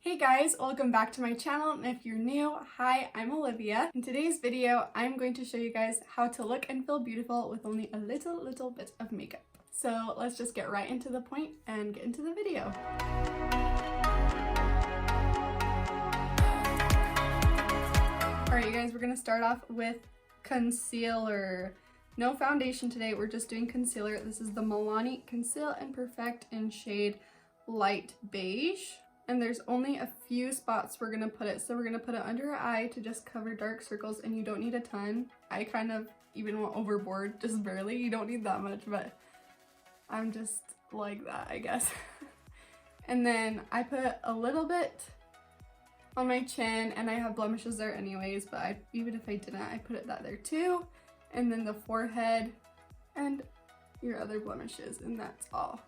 Hey guys, welcome back to my channel, and if you're new, hi, I'm Olivia. In today's video, I'm going to show you guys how to look and feel beautiful with only a little bit of makeup. So let's just get right into the point and get into the video. Alright you guys, we're going to start off with concealer. No foundation today, we're just doing concealer. This is the Milani Conceal and Perfect in shade Light Beige. And there's only a few spots we're going to put it. So we're going to put it under our eye to just cover dark circles, and you don't need a ton. I kind of even went overboard, just barely. You don't need that much, but I'm just like that, I guess. And then I put a little bit on my chin, and I have blemishes there anyways, but even if I didn't, I put that there too. And then the forehead and your other blemishes, and that's all.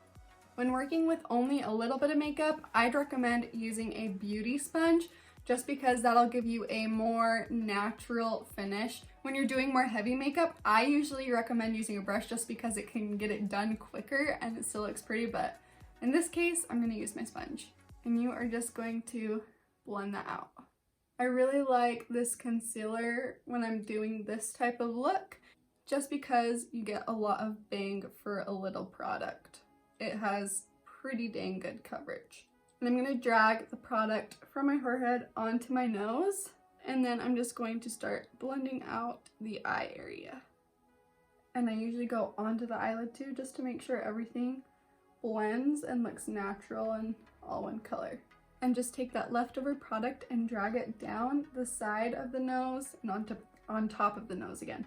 When working with only a little bit of makeup, I'd recommend using a beauty sponge just because that'll give you a more natural finish. When you're doing more heavy makeup, I usually recommend using a brush just because it can get it done quicker and it still looks pretty, but in this case, I'm going to use my sponge. And you are just going to blend that out. I really like this concealer when I'm doing this type of look just because you get a lot of bang for a little product. It has pretty dang good coverage. And I'm going to drag the product from my forehead onto my nose, and then I'm just going to start blending out the eye area. And I usually go onto the eyelid too, just to make sure everything blends and looks natural and all one color. And just take that leftover product and drag it down the side of the nose and on top of the nose again.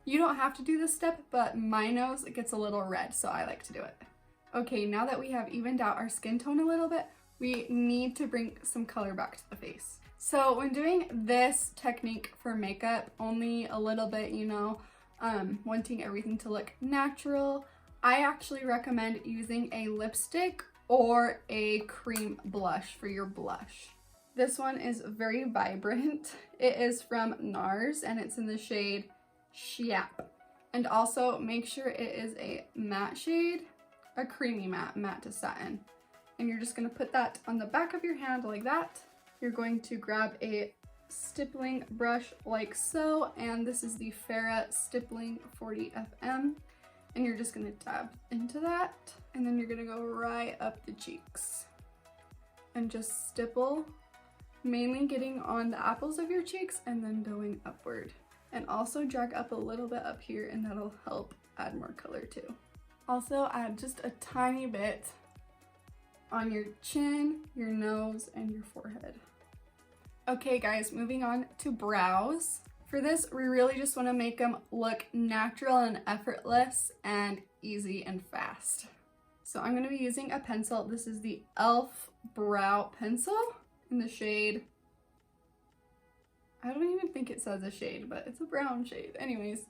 You don't have to do this step, but my nose gets a little red, so I like to do it. Okay, now that we have evened out our skin tone a little bit, we need to bring some color back to the face. So when doing this technique for makeup, only a little bit, you know, wanting everything to look natural, I actually recommend using a lipstick or a cream blush for your blush. This one is very vibrant. It is from Nars and it's in the shade Schiap. And also make sure it is a matte shade. A creamy matte to satin. And you're just going to put that on the back of your hand like that. You're going to grab a stippling brush like so, and this is the Farrah Stippling 40 FM, and you're just going to dab into that, and then you're going to go right up the cheeks and just stipple, mainly getting on the apples of your cheeks and then going upward, and also drag up a little bit up here, and that'll help add more color too. Also add just a tiny bit on your chin, your nose, and your forehead. Okay guys, moving on to brows. For this, we really just want to make them look natural and effortless and easy and fast. So I'm going to be using a pencil. This is the E.L.F. brow pencil in the shade, I don't even think it says a shade, but it's a brown shade. Anyways.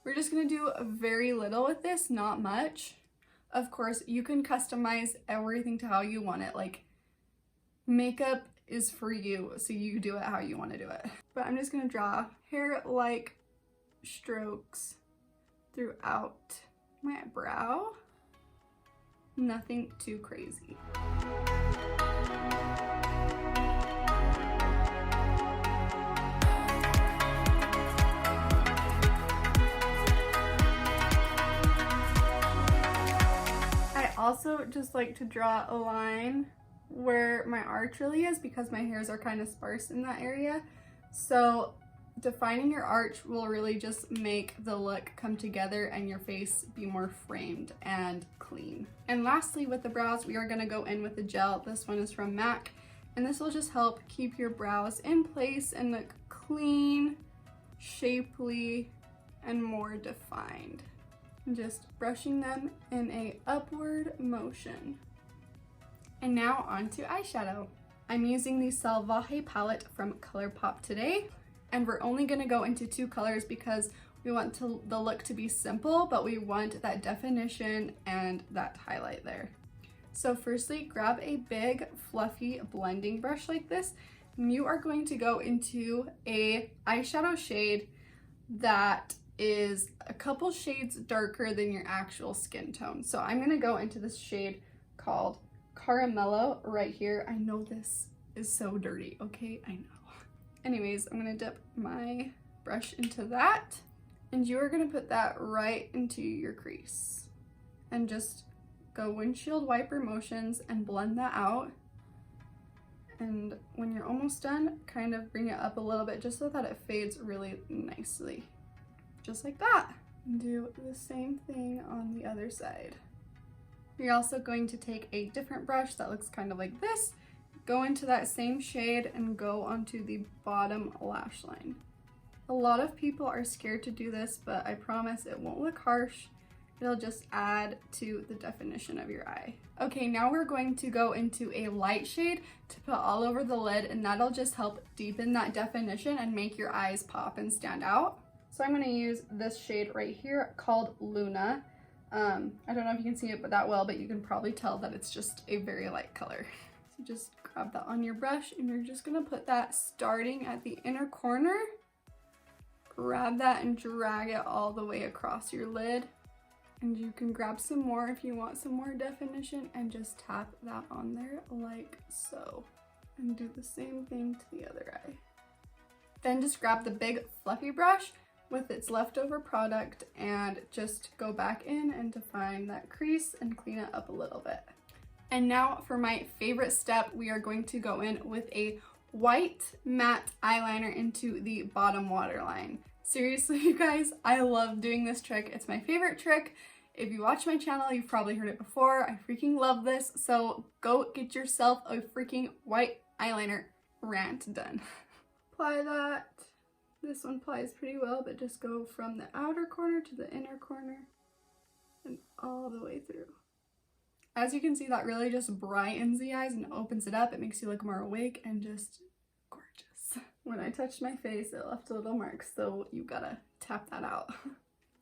We're just going to do very little with this, not much. Of course, you can customize everything to how you want it. Like, makeup is for you, so you do it how you want to do it. But I'm just going to draw hair-like strokes throughout my brow. Nothing too crazy. Also just like to draw a line where my arch really is because my hairs are kind of sparse in that area. So defining your arch will really just make the look come together and your face be more framed and clean. And lastly, with the brows, we are going to go in with the gel. This one is from MAC, and this will just help keep your brows in place and look clean, shapely, and more defined. Just brushing them in a upward motion. And now on to eyeshadow. I'm using the Salvaje palette from Colourpop today, and we're only going to go into two colors because we want the look to be simple, but we want that definition and that highlight there. So firstly, grab a big fluffy blending brush like this, and you are going to go into a eyeshadow shade that is a couple shades darker than your actual skin tone. So I'm going to go into this shade called Caramello right here. I know this is so dirty, okay? I know. Anyways, I'm gonna dip my brush into that, and you are gonna put that right into your crease. And just go windshield wiper motions and blend that out. And when you're almost done, kind of bring it up a little bit just so that it fades really nicely. Just like that. And do the same thing on the other side. You're also going to take a different brush that looks kind of like this, go into that same shade and go onto the bottom lash line. A lot of people are scared to do this, but I promise it won't look harsh. It'll just add to the definition of your eye. Okay, now we're going to go into a light shade to put all over the lid, and that'll just help deepen that definition and make your eyes pop and stand out. So I'm going to use this shade right here called Luna. I don't know if you can see it that well, but you can probably tell that it's just a very light color. So just grab that on your brush, and you're just going to put that starting at the inner corner. Grab that and drag it all the way across your lid. And you can grab some more if you want some more definition and just tap that on there like so. And do the same thing to the other eye. Then just grab the big fluffy brush with its leftover product and just go back in and define that crease and clean it up a little bit. And now for my favorite step, we are going to go in with a white matte eyeliner into the bottom waterline. Seriously, you guys, I love doing this trick. It's my favorite trick. If you watch my channel, you've probably heard it before. I freaking love this. So go get yourself a freaking white eyeliner. Rant done. Apply that. This one applies pretty well, but just go from the outer corner to the inner corner and all the way through. As you can see, that really just brightens the eyes and opens it up. It makes you look more awake and just gorgeous. When I touched my face, it left a little mark, so you gotta tap that out.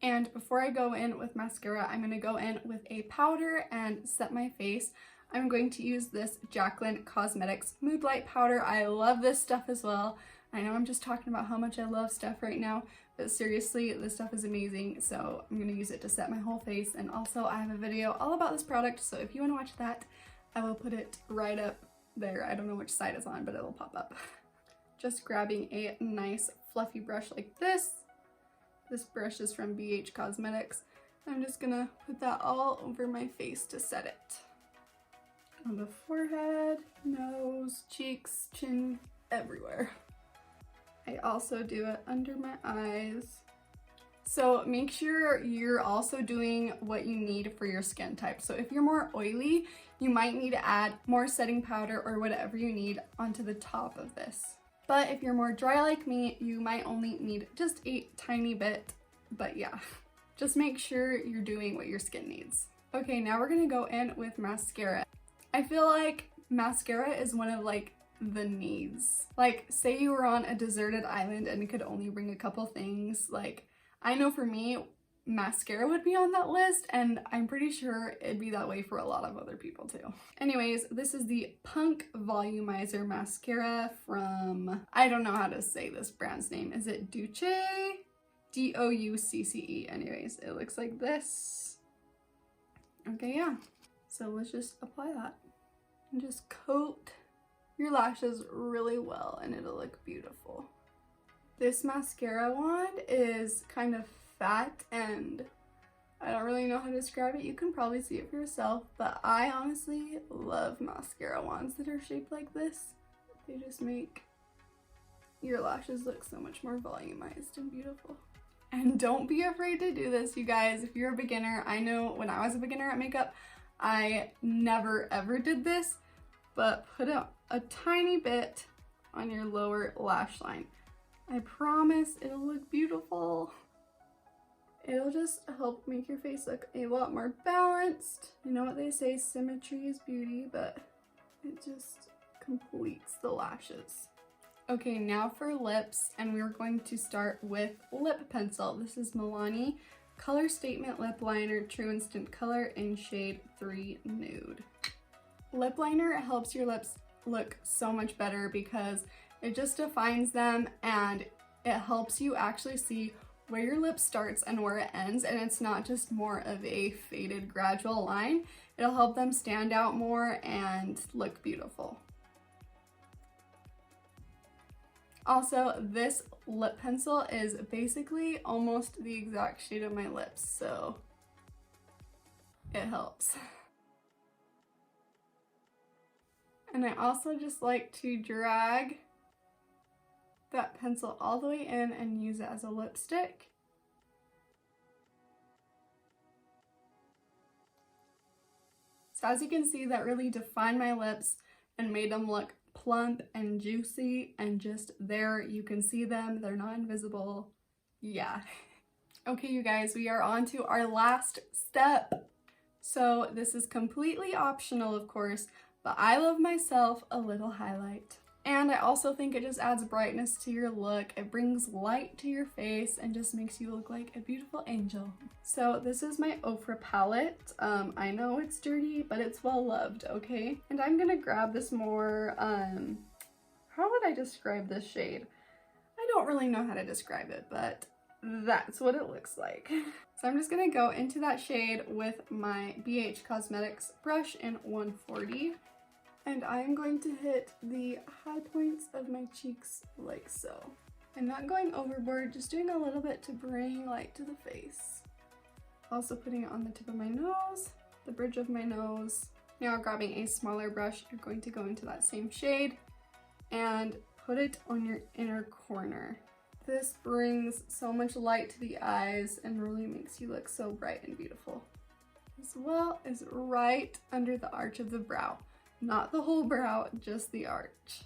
And before I go in with mascara, I'm gonna go in with a powder and set my face. I'm going to use this Jaclyn Cosmetics Mood Light Powder. I love this stuff as well. I know I'm just talking about how much I love stuff right now, but seriously, this stuff is amazing, so I'm gonna use it to set my whole face. And also, I have a video all about this product, so if you wanna watch that, I will put it right up there. I don't know which side it's on, but it'll pop up. Just grabbing a nice fluffy brush like this. This brush is from Beige Cosmetics. I'm just gonna put that all over my face to set it. On the forehead, nose, cheeks, chin, everywhere. I also do it under my eyes. So make sure you're also doing what you need for your skin type. So if you're more oily, you might need to add more setting powder or whatever you need onto the top of this. But if you're more dry like me, you might only need just a tiny bit. But yeah, just make sure you're doing what your skin needs. Okay, now we're gonna go in with mascara. I feel like mascara is one of like the needs. Like, say you were on a deserted island and you could only bring a couple things. Like, I know for me, mascara would be on that list, and I'm pretty sure it'd be that way for a lot of other people too. Anyways, this is the Punk Volumizer Mascara from, I don't know how to say this brand's name. Is it Doucce? D-O-U-C-C-E. Anyways, it looks like this. Okay, yeah. So let's just apply that and just coat your lashes really well, and it'll look beautiful. This mascara wand is kind of fat, and I don't really know how to describe it. You can probably see it for yourself, but I honestly love mascara wands that are shaped like this. They just make your lashes look so much more volumized and beautiful. And don't be afraid to do this, you guys. If you're a beginner, I know when I was a beginner at makeup, I never ever did this, but put a tiny bit on your lower lash line. I promise it'll look beautiful. It'll just help make your face look a lot more balanced. You know what they say, symmetry is beauty, but it just completes the lashes. Okay, now for lips, and we're going to start with lip pencil. This is Milani Color Statement Lip Liner True Instant Color in shade 3 Nude. Lip liner helps your lips look so much better because it just defines them, and it helps you actually see where your lip starts and where it ends, and it's not just more of a faded gradual line. It'll help them stand out more and look beautiful. Also, this lip pencil is basically almost the exact shade of my lips, so it helps. And I also just like to drag that pencil all the way in and use it as a lipstick. So as you can see, that really defined my lips and made them look plump and juicy, and just there you can see them, they're not invisible. Yeah. Okay, you guys, we are on to our last step. So this is completely optional, of course, but I love myself a little highlight. And I also think it just adds brightness to your look. It brings light to your face and just makes you look like a beautiful angel. So this is my OFRA palette. I know it's dirty, but it's well loved, okay? And I'm gonna grab this more, how would I describe this shade? I don't really know how to describe it, but that's what it looks like. So I'm just gonna go into that shade with my BH Cosmetics brush in 140. And I'm going to hit the high points of my cheeks like so. I'm not going overboard, just doing a little bit to bring light to the face. Also putting it on the tip of my nose, the bridge of my nose. Now grabbing a smaller brush, you're going to go into that same shade and put it on your inner corner. This brings so much light to the eyes and really makes you look so bright and beautiful. As well as right under the arch of the brow. Not the whole brow, just the arch.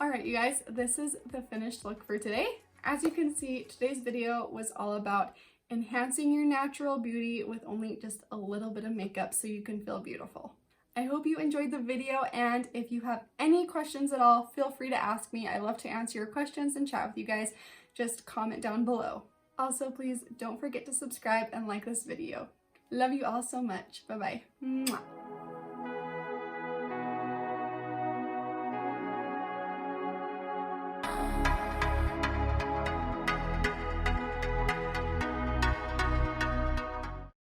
Alright you guys, this is the finished look for today. As you can see, today's video was all about enhancing your natural beauty with only just a little bit of makeup so you can feel beautiful. I hope you enjoyed the video, and if you have any questions at all, feel free to ask me. I love to answer your questions and chat with you guys. Just comment down below. Also, please don't forget to subscribe and like this video. Love you all so much. Bye-bye. Mwah.